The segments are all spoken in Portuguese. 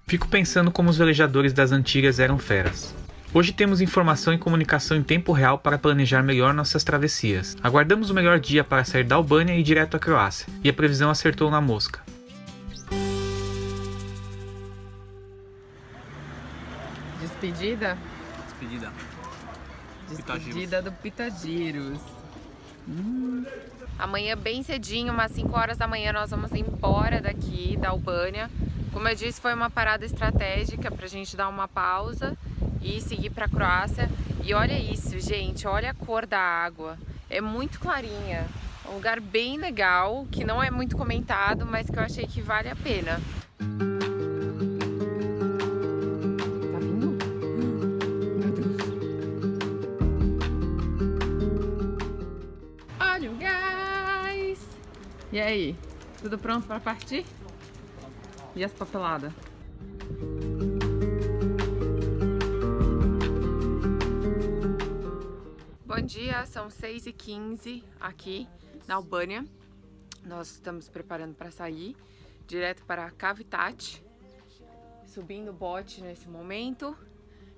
Fico pensando como os velejadores das antigas eram feras. Hoje temos informação e comunicação em tempo real para planejar melhor nossas travessias. Aguardamos o melhor dia para sair da Albânia e ir direto à Croácia, e a previsão acertou na mosca. Despedida? Despedida. Despedida do Pitagiros. Amanhã bem cedinho, umas 5 horas da manhã, nós vamos embora daqui da Albânia. Como eu disse, foi uma parada estratégica pra gente dar uma pausa e seguir pra Croácia. E olha isso, gente, olha a cor da água. É muito clarinha. É um lugar bem legal, que não é muito comentado, mas que eu achei que vale a pena. Tá vindo? Meu Deus. Olha o gás! E aí, tudo pronto para partir? E as papeladas? Bom dia, são 6h15 aqui na Albânia. Nós estamos preparando para sair direto para Cavtat, subindo o bote nesse momento.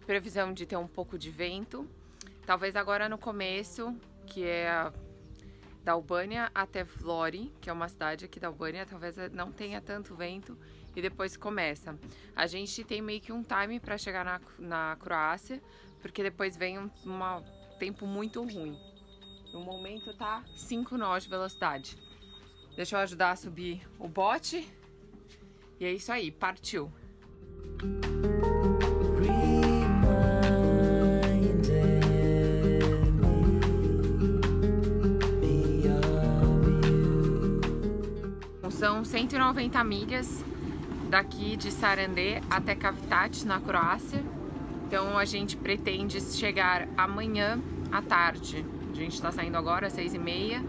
Previsão de ter um pouco de vento. Talvez agora no começo, que é da Albânia até Vlori, que é uma cidade aqui da Albânia, talvez não tenha tanto vento e depois começa. A gente tem meio que um time para chegar na Croácia, porque depois vem um tempo muito ruim. No momento tá 5 nós de velocidade. Deixa eu ajudar a subir o bote. E é isso aí, partiu! São 190 milhas daqui de Sarandê até Cavtat, na Croácia. Então a gente pretende chegar amanhã à tarde. A gente está saindo agora às 6h30.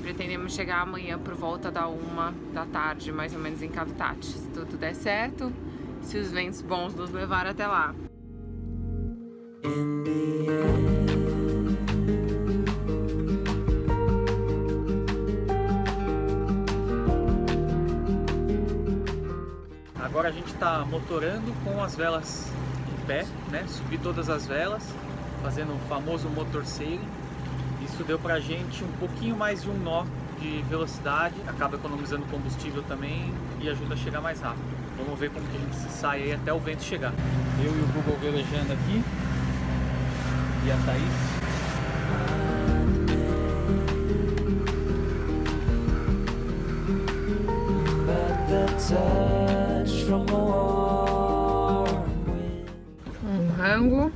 Pretendemos chegar amanhã por volta da 1 da tarde, mais ou menos, em Cavtat. Se tudo der certo, se os ventos bons nos levarem até lá. Agora a gente está motorando com as velas em pé, né? Subir todas as velas, fazendo o famoso motor sailing. Isso deu pra gente um pouquinho mais de um nó de velocidade, acaba economizando combustível também e ajuda a chegar mais rápido. Vamos ver como que a gente sai aí até o vento chegar. Eu e o Google velejando aqui e a Thaís. Um rango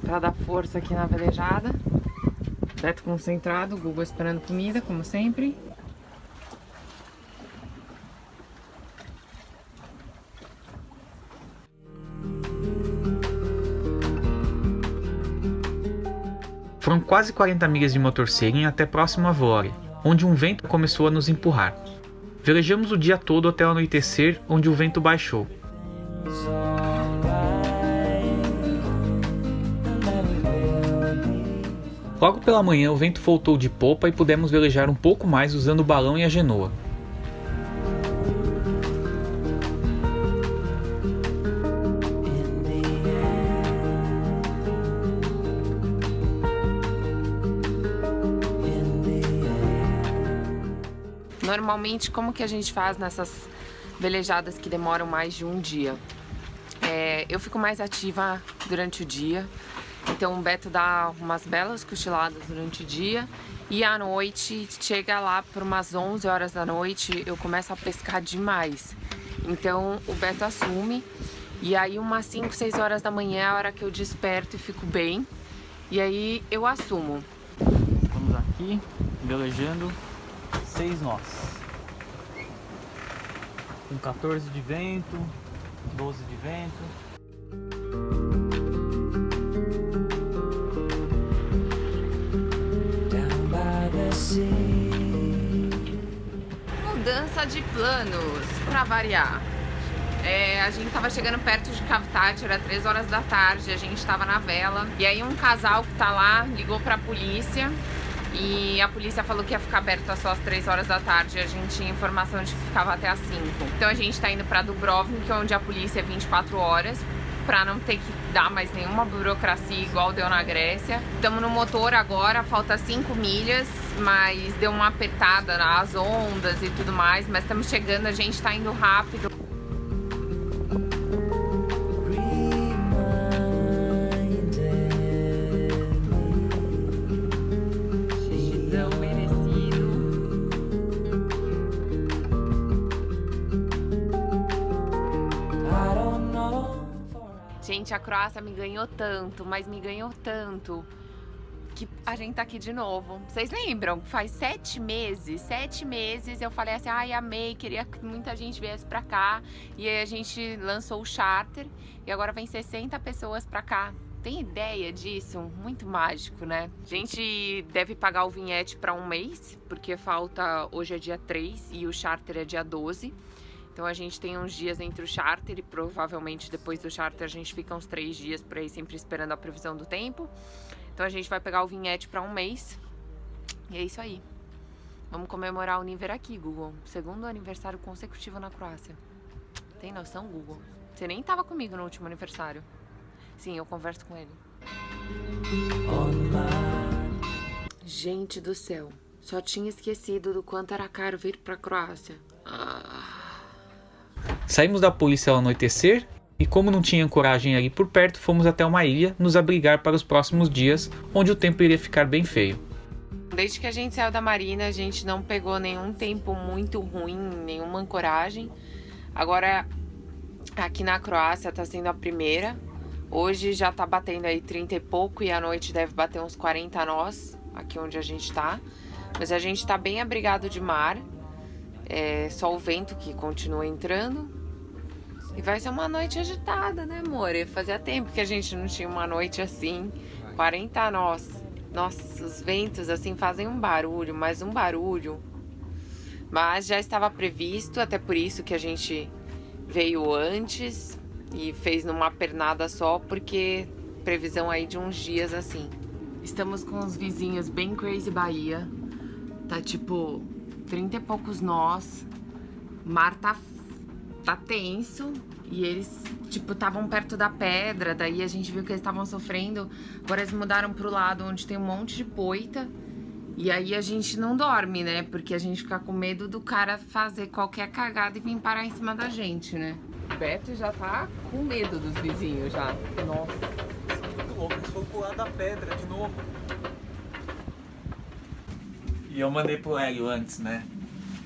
para dar força aqui na velejada. Beto concentrado, Google esperando comida, como sempre. Foram quase 40 milhas de motor sailing até próximo a Vlori, onde um vento começou a nos empurrar. Velejamos o dia todo até o anoitecer, onde o vento baixou. Logo pela manhã o vento voltou de popa e pudemos velejar um pouco mais usando o balão e a genoa. Normalmente, como que a gente faz nessas velejadas que demoram mais de um dia? Eu fico mais ativa durante o dia, então o Beto dá umas belas cochiladas durante o dia e à noite, chega lá por umas 11 horas da noite, eu começo a pescar demais. Então o Beto assume e aí umas 5, 6 horas da manhã é a hora que eu desperto e fico bem, e aí eu assumo. Estamos aqui velejando 6 nós, com 14 de vento, 12 de vento. Mudança de planos, pra variar. A gente tava chegando perto de Cavtat, era 3 horas da tarde, a gente tava na vela. E aí um casal que tá lá ligou pra polícia E a polícia falou que ia ficar aberto só às 3 horas da tarde. A gente tinha informação de que ficava até às 5. Então a gente tá indo pra Dubrovnik, onde a polícia é 24 horas, pra não ter que dar mais nenhuma burocracia igual deu na Grécia. Estamos no motor agora, falta 5 milhas, mas deu uma apertada nas ondas e tudo mais. Mas estamos chegando, a gente tá indo rápido. Gente, a Croácia me ganhou tanto, mas me ganhou tanto que a gente tá aqui de novo. Vocês lembram? Faz 7 meses eu falei assim, ai, amei, queria que muita gente viesse pra cá. E aí a gente lançou o charter e agora vem 60 pessoas pra cá. Tem ideia disso? Muito mágico, né? A gente deve pagar o vinhete pra um mês, porque falta, hoje é dia 3 e o charter é dia 12. Então a gente tem uns dias entre o charter e provavelmente depois do charter a gente fica uns 3 dias por aí, sempre esperando a previsão do tempo. Então a gente vai pegar o vinhete para um mês. E é isso aí. Vamos comemorar o Niver aqui, Google. 2º aniversário consecutivo na Croácia. Tem noção, Google? Você nem tava comigo no último aniversário. Sim, eu converso com ele. Gente do céu. Só tinha esquecido do quanto era caro vir pra Croácia. Saímos da polícia ao anoitecer e, como não tinha ancoragem ali por perto, fomos até uma ilha nos abrigar para os próximos dias, onde o tempo iria ficar bem feio. Desde que a gente saiu da marina, a gente não pegou nenhum tempo muito ruim, nenhuma ancoragem. Agora, aqui na Croácia tá sendo a primeira. Hoje já tá batendo aí 30 e pouco e à noite deve bater uns 40 nós, aqui onde a gente tá. Mas a gente tá bem abrigado de mar. É só o vento que continua entrando. E vai ser uma noite agitada, né, amor? Fazia tempo que a gente não tinha uma noite assim. 40 nós. Nossa, os ventos assim fazem um barulho, mais um barulho. Mas já estava previsto, até por isso que a gente veio antes e fez numa pernada só, porque previsão aí de uns dias assim. Estamos com os vizinhos bem Crazy Bahia. Tá tipo 30 e poucos nós, o mar tá tenso e eles, tipo, estavam perto da pedra, daí a gente viu que eles estavam sofrendo, agora eles mudaram pro lado onde tem um monte de poita e aí a gente não dorme, né, porque a gente fica com medo do cara fazer qualquer cagada e vir parar em cima da gente, né. O Beto já tá com medo dos vizinhos já. Nossa. Isso é muito louco, eles foram pro lado da pedra de novo. E eu mandei pro Hélio antes, né?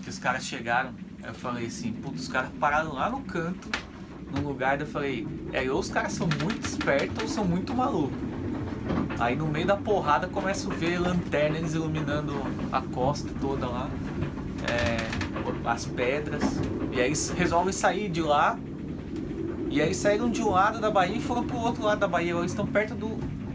Que os caras chegaram. Eu falei assim, putz, os caras pararam lá no canto, num lugar. Eu falei, ou os caras são muito espertos ou são muito malucos. Aí no meio da porrada começo a ver lanternas iluminando a costa toda lá, as pedras. E aí eles resolvem sair de lá. E aí saíram de um lado da baía e foram pro outro lado da baía. Eles estão perto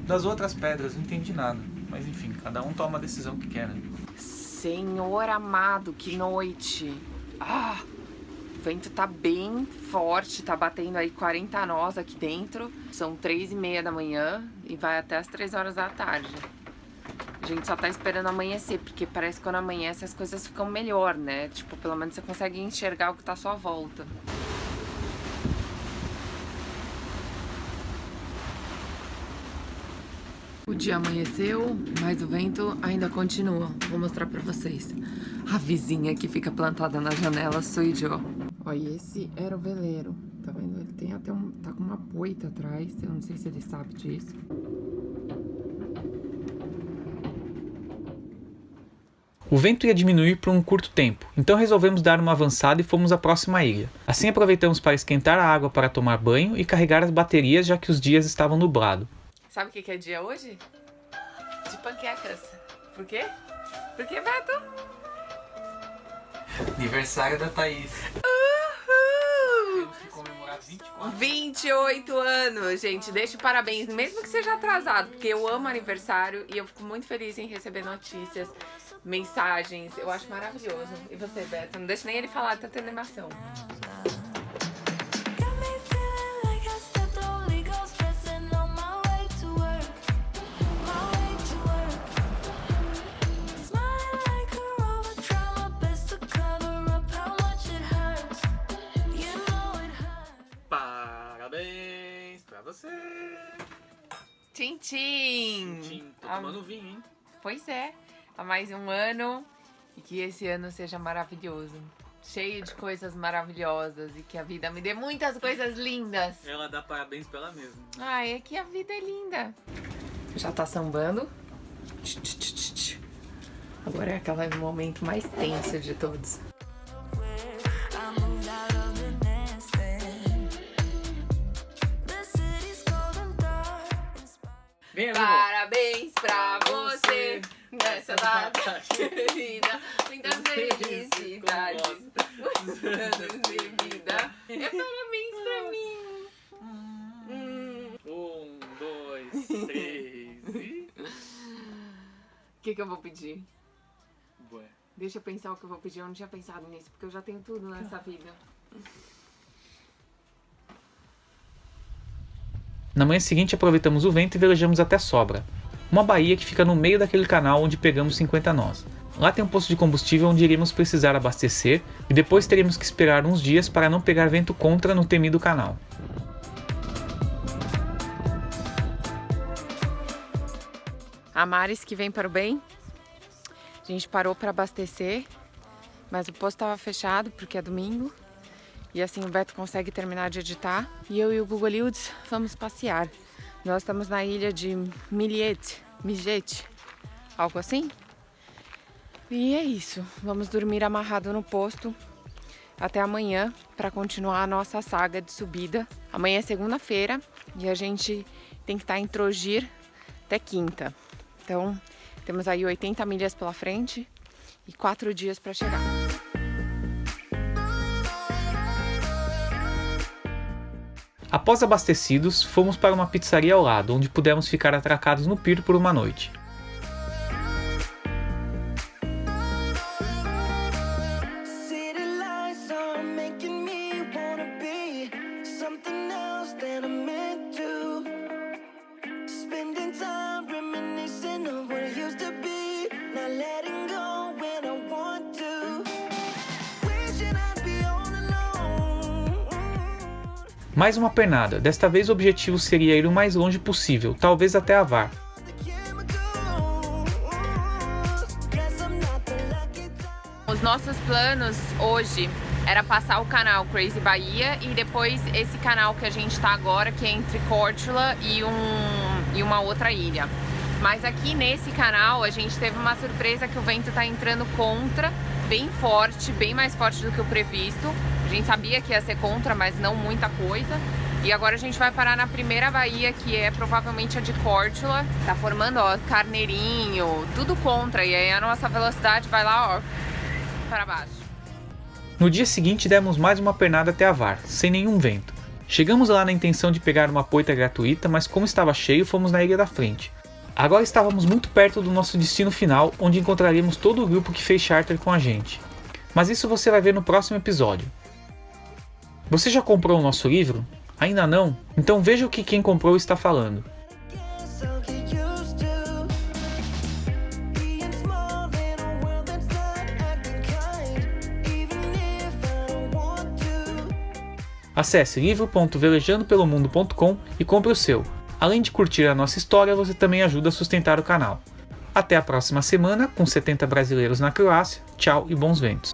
das outras pedras, não entendi nada. Mas enfim, cada um toma a decisão que quer, né? Senhor amado, que noite! O vento tá bem forte, tá batendo aí 40 nós aqui dentro. São 3h30 da manhã e vai até as 3 horas da tarde. A gente só tá esperando amanhecer, porque parece que quando amanhece as coisas ficam melhor, né? Tipo, pelo menos você consegue enxergar o que tá à sua volta. O dia amanheceu, mas o vento ainda continua. Vou mostrar pra vocês. A vizinha que fica plantada na janela sou eu. Olha, esse era o veleiro. Tá vendo? Ele tem até tá com uma poita atrás. Eu não sei se ele sabe disso. O vento ia diminuir por um curto tempo, então resolvemos dar uma avançada e fomos à próxima ilha. Assim aproveitamos para esquentar a água para tomar banho e carregar as baterias, já que os dias estavam nublados. Sabe o que é dia hoje? De panquecas. Por quê? Por quê, Beto? Aniversário da Thaís. Uhul! Temos que comemorar 28 anos, gente. Deixa o parabéns, mesmo que seja atrasado, porque eu amo aniversário e eu fico muito feliz em receber notícias, mensagens. Eu acho maravilhoso. E você, Beto? Não deixa nem ele falar, tá tendo emoção. Tchim, tchim! Tchim, tô tomando vinho, hein? Pois é, há mais um ano e que esse ano seja maravilhoso. Cheio de coisas maravilhosas e que a vida me dê muitas coisas lindas. Ela dá parabéns pra ela mesma. Ai, é que a vida é linda. Já tá sambando. Agora é aquele momento mais tenso de todos. Vem, Parabéns pra você nessa data querida. Muitas felicidades. Muitos anos de vida. É parabéns pra mim. 1, 2, 3 e... O que eu vou pedir? Ué. Deixa eu pensar o que eu vou pedir. Eu não tinha pensado nisso, porque eu já tenho tudo nessa vida. Na manhã seguinte aproveitamos o vento e velejamos até Sobra, uma baía que fica no meio daquele canal onde pegamos 50 nós. Lá tem um posto de combustível onde iremos precisar abastecer e depois teremos que esperar uns dias para não pegar vento contra no temido canal. A Maris que vem para o bem. A gente parou para abastecer, mas o posto estava fechado porque é domingo. E assim o Beto consegue terminar de editar. E eu e o Google Liudes vamos passear. Nós estamos na ilha de Mijete, algo assim. E é isso. Vamos dormir amarrado no posto até amanhã para continuar a nossa saga de subida. Amanhã é segunda-feira e a gente tem que estar em Trogir até quinta. Então temos aí 80 milhas pela frente e 4 dias para chegar. Após abastecidos, fomos para uma pizzaria ao lado, onde pudemos ficar atracados no pier por uma noite. Mais uma pernada, desta vez o objetivo seria ir o mais longe possível, talvez até Avar. Os nossos planos hoje era passar o canal Crazy Bahia e depois esse canal que a gente tá agora, que é entre Córtula e uma outra ilha. Mas aqui nesse canal a gente teve uma surpresa que o vento tá entrando contra, bem forte, bem mais forte do que o previsto. A gente sabia que ia ser contra, mas não muita coisa. E agora a gente vai parar na primeira baía, que é provavelmente a de Córtula. Tá formando, ó, carneirinho, tudo contra. E aí a nossa velocidade vai lá, ó, para baixo. No dia seguinte demos mais uma pernada até Avar, sem nenhum vento. Chegamos lá na intenção de pegar uma poita gratuita, mas como estava cheio, fomos na ilha da frente. Agora estávamos muito perto do nosso destino final, onde encontraríamos todo o grupo que fez charter com a gente. Mas isso você vai ver no próximo episódio. Você já comprou o nosso livro? Ainda não? Então veja o que quem comprou está falando. Acesse livro.velejandopelomundo.com e compre o seu. Além de curtir a nossa história, você também ajuda a sustentar o canal. Até a próxima semana, com 70 brasileiros na Croácia. Tchau e bons ventos.